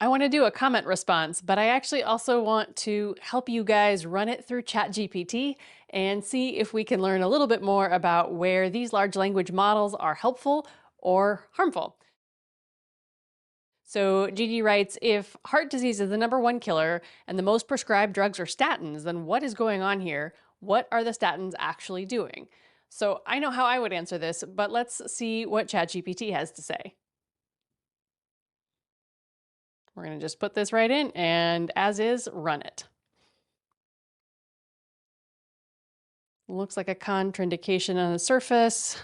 I want to do a comment response, but I actually also want to help you guys run it through ChatGPT and see if we can learn a little bit more about where these large language models are helpful or harmful. So Gigi writes, if heart disease is the #1 killer and the most prescribed drugs are statins, then what is going on here? What are the statins actually doing? So I know how I would answer this, but let's see what ChatGPT has to say. We're going to just put this right in and as is, run it. Looks like a contraindication on the surface.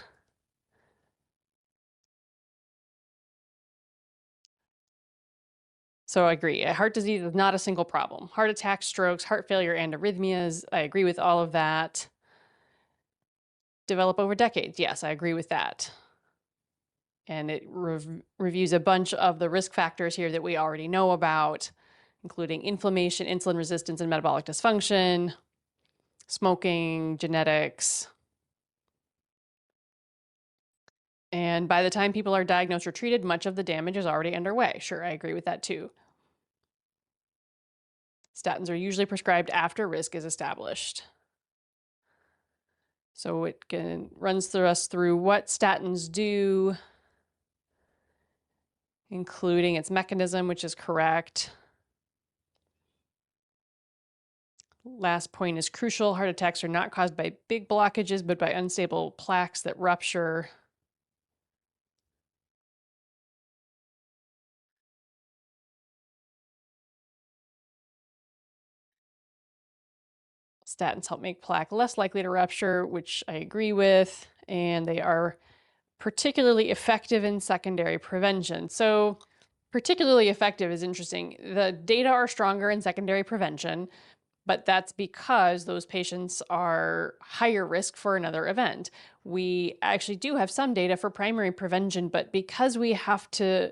So I agree. Heart disease is not a single problem. Heart attacks, strokes, heart failure, and arrhythmias. I agree with all of that. Develop over decades. Yes, I agree with that. And it reviews a bunch of the risk factors here that we already know about, including inflammation, insulin resistance, and metabolic dysfunction, smoking, genetics. And by the time people are diagnosed or treated, much of the damage is already underway. Sure, I agree with that too. Statins are usually prescribed after risk is established. So it runs us through what statins do, including its mechanism, which is correct. Last point is crucial. Heart attacks are not caused by big blockages, but by unstable plaques that rupture. Statins help make plaque less likely to rupture, which I agree with, and they are particularly effective in secondary prevention. So particularly effective is interesting. The data are stronger in secondary prevention, but that's because those patients are higher risk for another event. We actually do have some data for primary prevention, but because we have to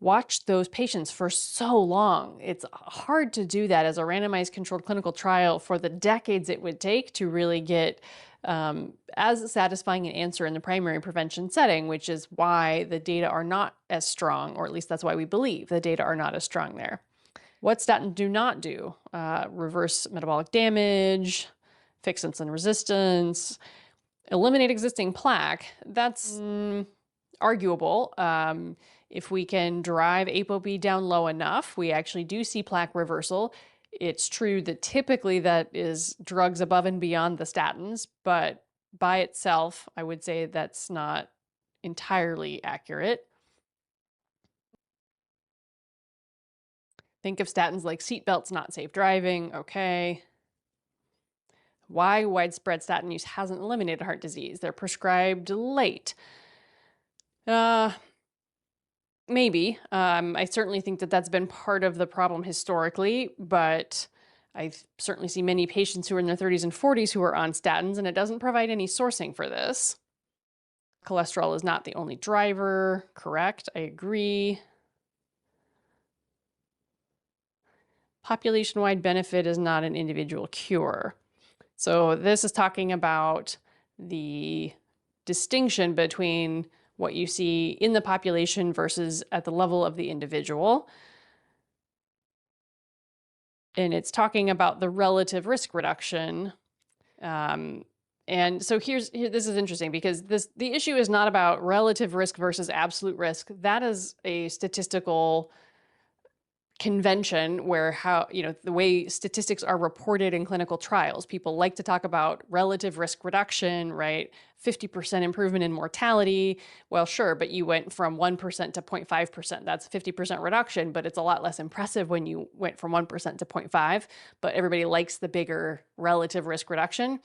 watch those patients for so long, it's hard to do that as a randomized controlled clinical trial for the decades it would take to really get as satisfying an answer in the primary prevention setting, which is why the data are not as strong, or at least that's why we believe the data are not as strong there. What statins do not do: reverse metabolic damage, fix insulin resistance, eliminate existing plaque. That's arguable. If we can drive ApoB down low enough, we actually do see plaque reversal. It's true that typically that is drugs above and beyond the statins, but by itself, I would say that's not entirely accurate. Think of statins like seatbelts, not safe driving. Okay. Why widespread statin use hasn't eliminated heart disease? They're prescribed late. Maybe. I certainly think that that's been part of the problem historically, but I certainly see many patients who are in their 30s and 40s who are on statins, and it doesn't provide any sourcing for this. Cholesterol is not the only driver. Correct. I agree. Population-wide benefit is not an individual cure. So this is talking about the distinction between what you see in the population versus at the level of the individual. And it's talking about the relative risk reduction. And so this is interesting because the issue is not about relative risk versus absolute risk. That is a statistical convention where the way statistics are reported in clinical trials. People like to talk about relative risk reduction, right? 50% improvement in mortality. Well, sure, but you went from 1% to 0.5%. That's 50% reduction, but it's a lot less impressive when you went from 1% to 0.5. But everybody likes the bigger relative risk reduction.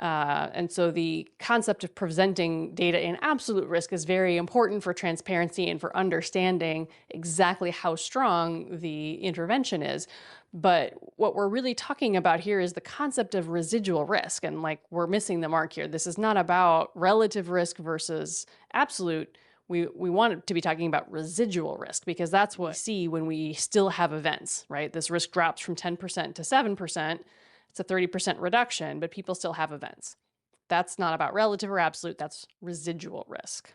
And so the concept of presenting data in absolute risk is very important for transparency and for understanding exactly how strong the intervention is. But what we're really talking about here is the concept of residual risk. And we're missing the mark here. This is not about relative risk versus absolute. We want to be talking about residual risk because that's what we see when we still have events, right? This risk drops from 10% to 7%. It's a 30% reduction, but people still have events. That's not about relative or absolute, that's residual risk.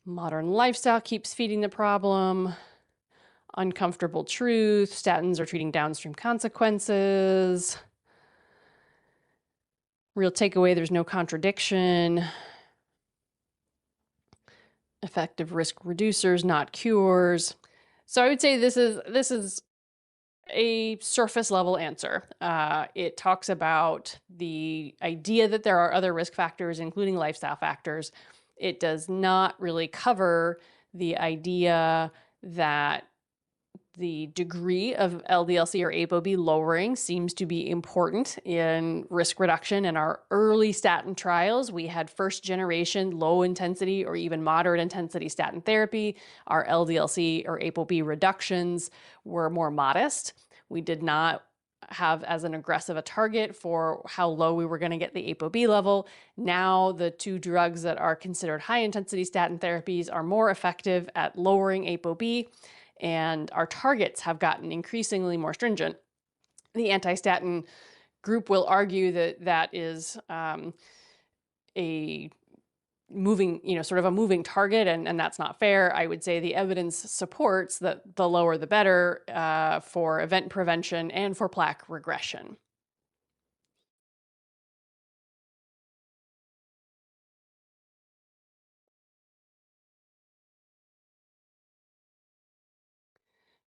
Modern lifestyle keeps feeding the problem. uncomfortable truth, statins are treating downstream consequences. Real takeaway, there's no contradiction. Effective risk reducers, not cures. So I would say this is a surface level answer. It talks about the idea that there are other risk factors, including lifestyle factors. It does not really cover the idea that the degree of LDL-C or ApoB lowering seems to be important in risk reduction. In our early statin trials, we had first generation low intensity or even moderate intensity statin therapy. Our LDL-C or ApoB reductions were more modest. We did not have as an aggressive a target for how low we were going to get the ApoB level. Now the two drugs that are considered high intensity statin therapies are more effective at lowering ApoB, and our targets have gotten increasingly more stringent. The anti-statin group will argue that that is a moving, sort of a moving target, and that's not fair. I would say the evidence supports that the lower the better for event prevention and for plaque regression.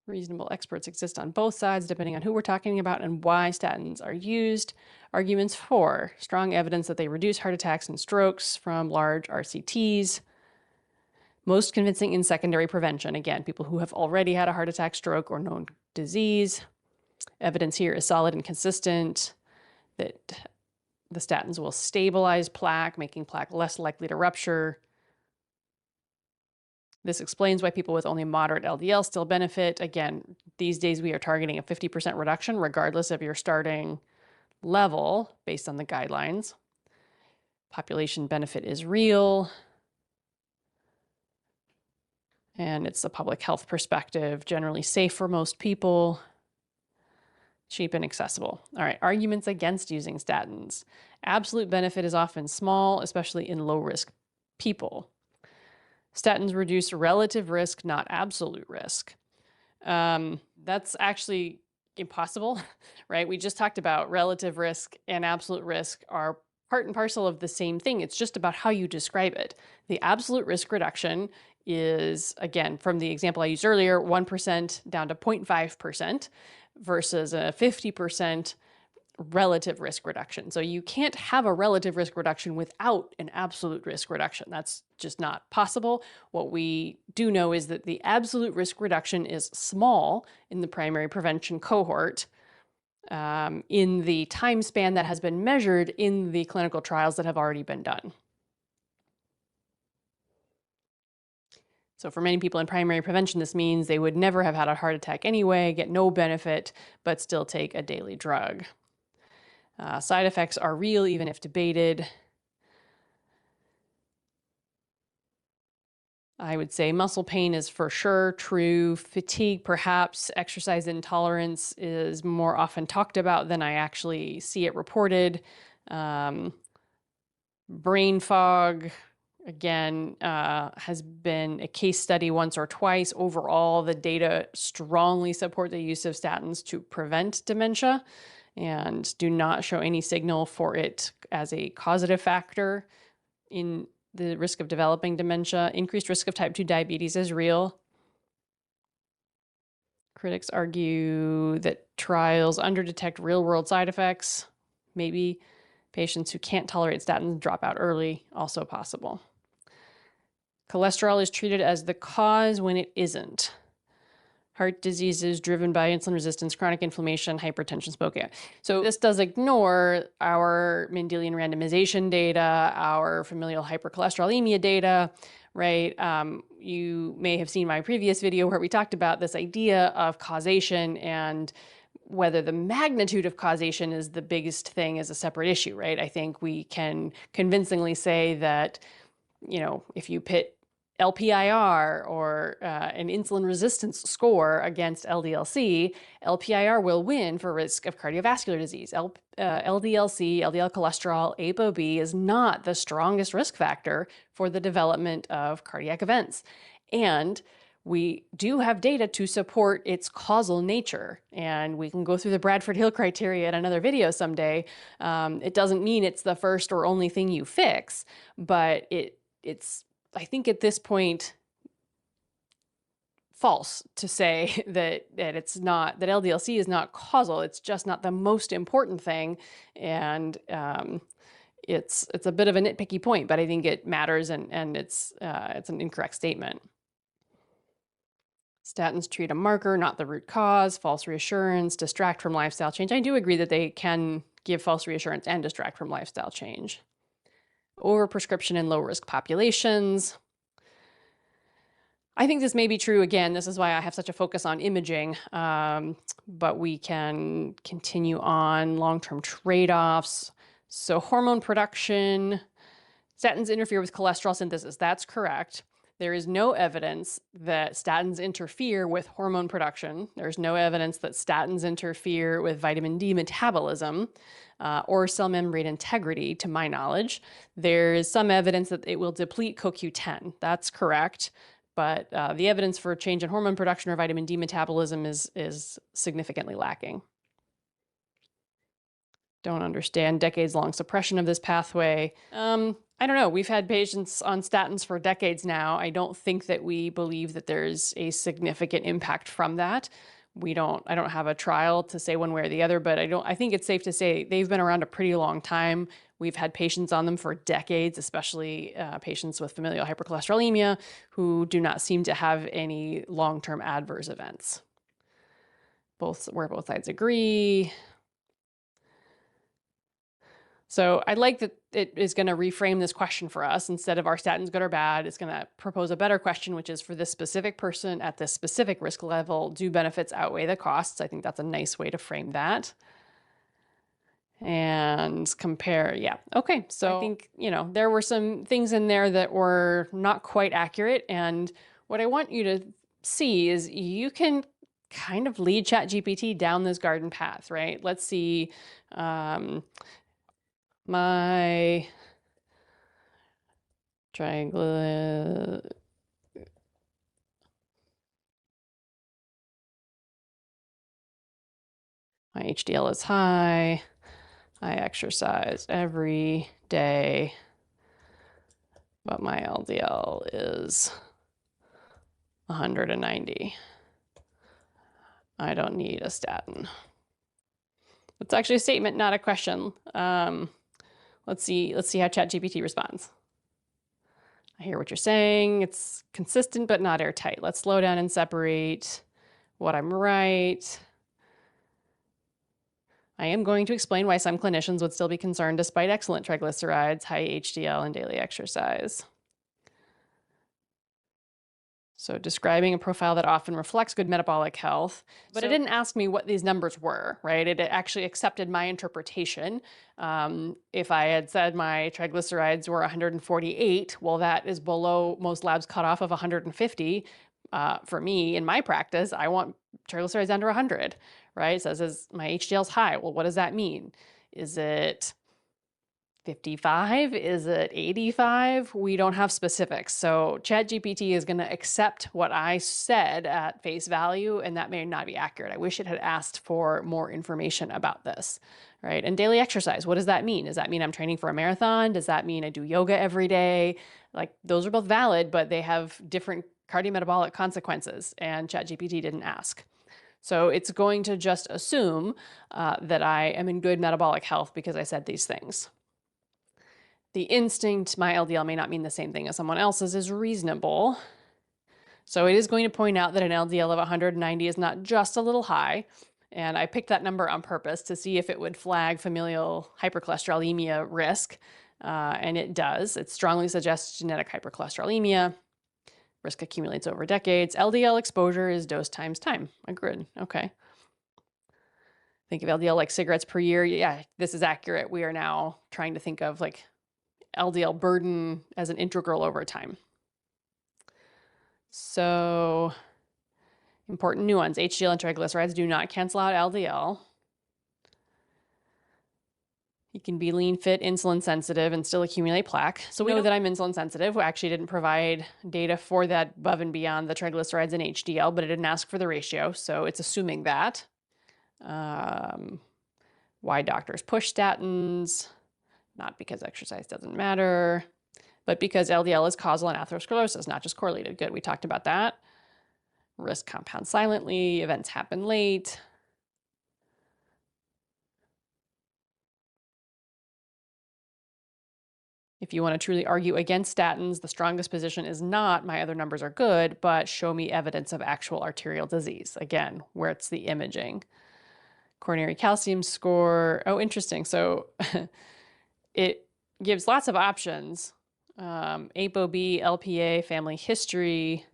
Reasonable experts exist on both sides, depending on who we're talking about and why statins are used. Arguments for strong evidence that they reduce heart attacks and strokes from large RCTs. Most convincing in secondary prevention. Again, people who have already had a heart attack, stroke, or known disease. Evidence here is solid and consistent that the statins will stabilize plaque, making plaque less likely to rupture. This explains why people with only moderate LDL still benefit. Again, these days we are targeting a 50% reduction regardless of your starting level based on the guidelines. Population benefit is real. And it's a public health perspective, generally safe for most people, cheap and accessible. All right, arguments against using statins. Absolute benefit is often small, especially in low-risk people. Statins reduce relative risk, not absolute risk. That's actually impossible, right? We just talked about relative risk and absolute risk are part and parcel of the same thing. It's just about how you describe it. The absolute risk reduction is, again, from the example I used earlier, 1% down to 0.5% versus a 50% relative risk reduction. So you can't have a relative risk reduction without an absolute risk reduction. That's just not possible. What we do know is that the absolute risk reduction is small in the primary prevention cohort in the time span that has been measured in the clinical trials that have already been done. So for many people in primary prevention, this means they would never have had a heart attack anyway, get no benefit, but still take a daily drug. Side effects are real, even if debated. I would say muscle pain is for sure true. Fatigue, perhaps. Exercise intolerance is more often talked about than I actually see it reported. Brain fog, again, has been a case study once or twice. Overall, the data strongly support the use of statins to prevent dementia and do not show any signal for it as a causative factor in the risk of developing dementia. Increased risk of type 2 diabetes is real. Critics argue that trials underdetect real-world side effects. Maybe patients who can't tolerate statins drop out early, also possible. Cholesterol is treated as the cause when it isn't. Heart disease is driven by insulin resistance, chronic inflammation, hypertension, smoking. So this does ignore our Mendelian randomization data, our familial hypercholesterolemia data, right? You may have seen my previous video where we talked about this idea of causation, and whether the magnitude of causation is the biggest thing is a separate issue, right? I think we can convincingly say that, if you pit LPIR or an insulin resistance score against LDL-C, LPIR will win for risk of cardiovascular disease. LDL-C, LDL cholesterol, ApoB is not the strongest risk factor for the development of cardiac events. And we do have data to support its causal nature. And we can go through the Bradford-Hill criteria in another video someday. It doesn't mean it's the first or only thing you fix, but it's, I think at this point, false to say that it's not, that LDL-C is not causal. It's just not the most important thing. And it's a bit of a nitpicky point, but I think it matters, and it's an incorrect statement. Statins treat a marker, not the root cause, false reassurance, distract from lifestyle change. I do agree that they can give false reassurance and distract from lifestyle change. Overprescription in low-risk populations. I think this may be true. Again, this is why I have such a focus on imaging, but we can continue on long-term trade-offs. So hormone production, statins interfere with cholesterol synthesis. That's correct. There is no evidence that statins interfere with hormone production. There's no evidence that statins interfere with vitamin D metabolism or cell membrane integrity, to my knowledge. There is some evidence that it will deplete CoQ10. That's correct. But the evidence for change in hormone production or vitamin D metabolism is significantly lacking. Don't understand decades-long suppression of this pathway. I don't know. We've had patients on statins for decades now. I don't think that we believe that there's a significant impact from that. I don't have a trial to say one way or the other, but I think it's safe to say they've been around a pretty long time. We've had patients on them for decades, especially patients with familial hypercholesterolemia who do not seem to have any long-term adverse events. Where both sides agree. So I like that it is going to reframe this question for us. Instead of are statins good or bad, it's going to propose a better question, which is for this specific person at this specific risk level, do benefits outweigh the costs? I think that's a nice way to frame that. And compare, yeah. Okay, so I think, there were some things in there that were not quite accurate. And what I want you to see is you can kind of lead ChatGPT down this garden path, right? Let's see. My triangle, my HDL is high. I exercise every day, but my LDL is 190. I don't need a statin. It's actually a statement, not a question. Let's see how ChatGPT responds. I hear what you're saying. It's consistent, but not airtight. Let's slow down and separate what I'm right. I am going to explain why some clinicians would still be concerned despite excellent triglycerides, high HDL, and daily exercise. So describing a profile that often reflects good metabolic health, but it didn't ask me what these numbers were, right? It actually accepted my interpretation. If I had said my triglycerides were 148, well, that is below most labs cutoff of 150. For me, in my practice, I want triglycerides under 100, right? It says my HDL's high. Well, what does that mean? Is it 55? Is it 85? We don't have specifics. So ChatGPT is going to accept what I said at face value, and that may not be accurate. I wish it had asked for more information about this, right? And daily exercise, what does that mean? Does that mean I'm training for a marathon? Does that mean I do yoga every day? Like, those are both valid, but they have different cardiometabolic consequences, and ChatGPT didn't ask. So it's going to just assume that I am in good metabolic health because I said these things. The instinct, my LDL may not mean the same thing as someone else's, is reasonable. So it is going to point out that an LDL of 190 is not just a little high. And I picked that number on purpose to see if it would flag familial hypercholesterolemia risk. And it does. It strongly suggests genetic hypercholesterolemia. Risk accumulates over decades. LDL exposure is dose times time. Agreed. Okay. Think of LDL like cigarettes per year. Yeah, this is accurate. We are now trying to think of like LDL burden as an integral over time. So, important nuance. HDL and triglycerides do not cancel out LDL. You can be lean, fit, insulin sensitive, and still accumulate plaque. So we know that I'm insulin sensitive. We actually didn't provide data for that above and beyond the triglycerides and HDL, but it didn't ask for the ratio. So it's assuming that. Why doctors push statins, not because exercise doesn't matter, but because LDL is causal in atherosclerosis, not just correlated. Good, we talked about that. Risk compounds silently, events happen late. If you want to truly argue against statins, the strongest position is not my other numbers are good, but show me evidence of actual arterial disease. Again, where it's the imaging. Coronary calcium score. Oh, interesting. So it gives lots of options. ApoB, LPA, family history.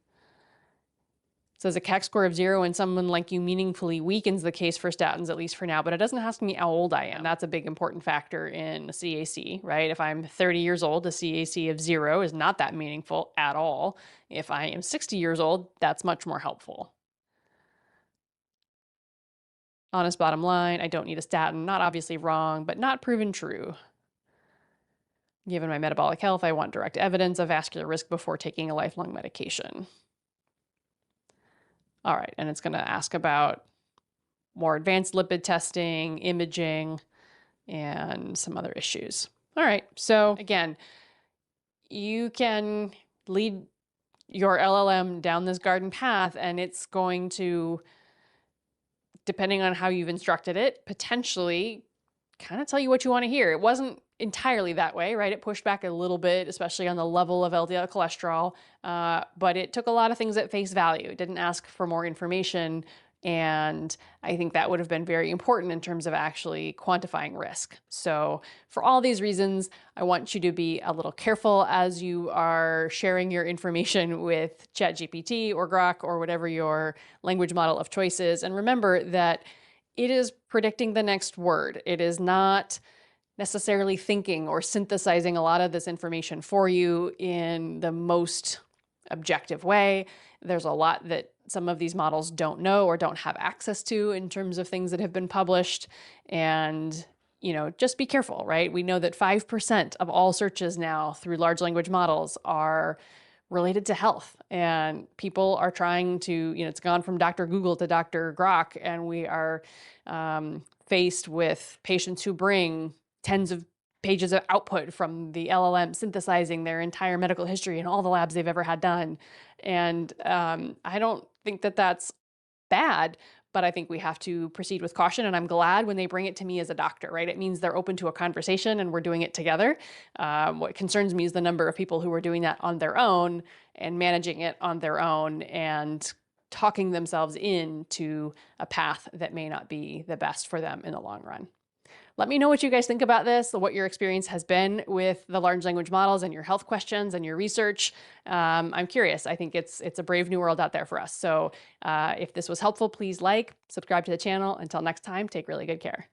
It says a CAC score of 0 in someone like you meaningfully weakens the case for statins, at least for now, but it doesn't ask me how old I am. That's a big important factor in a CAC, right? If I'm 30 years old, a CAC of 0 is not that meaningful at all. If I am 60 years old, that's much more helpful. Honest bottom line, I don't need a statin. Not obviously wrong, but not proven true. Given my metabolic health, I want direct evidence of vascular risk before taking a lifelong medication. All right, and it's going to ask about more advanced lipid testing, imaging, and some other issues. All right, so again, you can lead your LLM down this garden path, and it's going to, depending on how you've instructed it, potentially kind of tell you what you want to hear. It wasn't entirely that way, right? It pushed back a little bit, especially on the level of LDL cholesterol, but it took a lot of things at face value. It didn't ask for more information, and I think that would have been very important in terms of actually quantifying risk. So for all these reasons, I want you to be a little careful as you are sharing your information with ChatGPT or Grok or whatever your language model of choice is. And remember that it is predicting the next word. It is not necessarily thinking or synthesizing a lot of this information for you in the most objective way. There's a lot that some of these models don't know or don't have access to in terms of things that have been published. And, you know, just be careful, right? We know that 5% of all searches now through large language models are related to health, and people are trying to, you know, it's gone from Dr. Google to Dr. Grok, and we are faced with patients who bring tens of pages of output from the LLM synthesizing their entire medical history and all the labs they've ever had done. And I don't think that that's bad, but I think we have to proceed with caution. And I'm glad when they bring it to me as a doctor, right? It means they're open to a conversation and we're doing it together. What concerns me is the number of people who are doing that on their own and managing it on their own and talking themselves into a path that may not be the best for them in the long run. Let me know what you guys think about this, what your experience has been with the large language models and your health questions and your research. I'm curious. I think it's a brave new world out there for us. So if this was helpful, please like, subscribe to the channel. Until next time, take really good care.